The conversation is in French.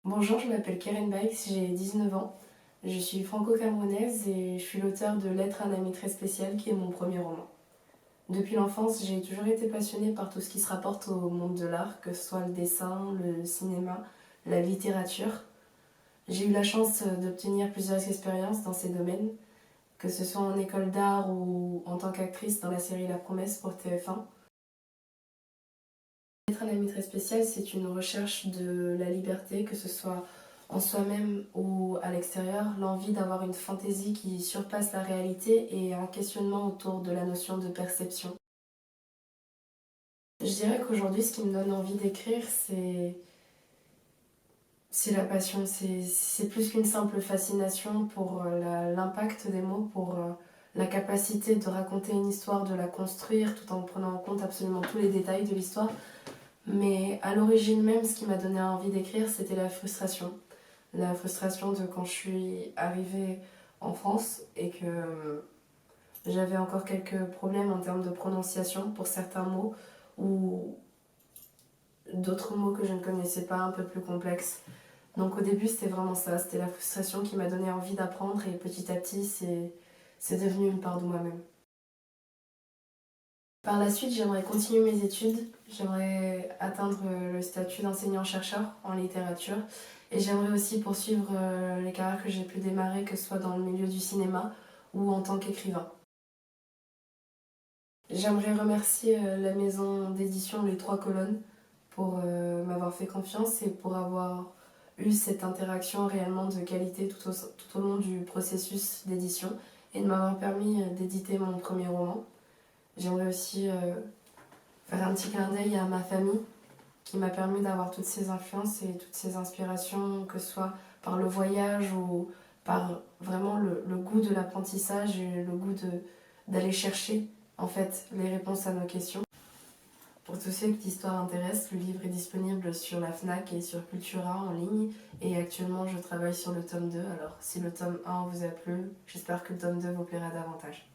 Bonjour, je m'appelle Keren Baix, j'ai 19 ans. Je suis franco-camerounaise et je suis l'auteure de Lettre à un ami très spécial qui est mon premier roman. Depuis l'enfance, j'ai toujours été passionnée par tout ce qui se rapporte au monde de l'art, que ce soit le dessin, le cinéma, la littérature. J'ai eu la chance d'obtenir plusieurs expériences dans ces domaines, que ce soit en école d'art ou en tant qu'actrice dans la série La Promesse pour TF1. Être un ami très spécial, c'est une recherche de la liberté, que ce soit en soi-même ou à l'extérieur, l'envie d'avoir une fantaisie qui surpasse la réalité et un questionnement autour de la notion de perception. Je dirais qu'aujourd'hui, ce qui me donne envie d'écrire, c'est la passion. C'est plus qu'une simple fascination pour l'impact des mots, pour la capacité de raconter une histoire, de la construire tout en prenant en compte absolument tous les détails de l'histoire. Mais à l'origine même, ce qui m'a donné envie d'écrire, c'était la frustration. La frustration de quand je suis arrivée en France et que j'avais encore quelques problèmes en termes de prononciation pour certains mots ou d'autres mots que je ne connaissais pas, un peu plus complexes. Donc au début, c'était vraiment ça, c'était la frustration qui m'a donné envie d'apprendre et petit à petit, c'est devenu une part de moi-même. Par la suite, j'aimerais continuer mes études, j'aimerais atteindre le statut d'enseignant-chercheur en littérature et j'aimerais aussi poursuivre les carrières que j'ai pu démarrer, que ce soit dans le milieu du cinéma ou en tant qu'écrivain. J'aimerais remercier la maison d'édition Les Trois Colonnes pour m'avoir fait confiance et pour avoir eu cette interaction réellement de qualité tout au long du processus d'édition et de m'avoir permis d'éditer mon premier roman. J'aimerais aussi faire un petit clin d'œil à ma famille qui m'a permis d'avoir toutes ces influences et toutes ces inspirations, que ce soit par le voyage ou par vraiment le goût de l'apprentissage et le goût d'aller chercher en fait les réponses à nos questions. Pour tous ceux que l'histoire intéresse, le livre est disponible sur la FNAC et sur Cultura en ligne et actuellement je travaille sur le tome 2. Alors si le tome 1 vous a plu, j'espère que le tome 2 vous plaira davantage.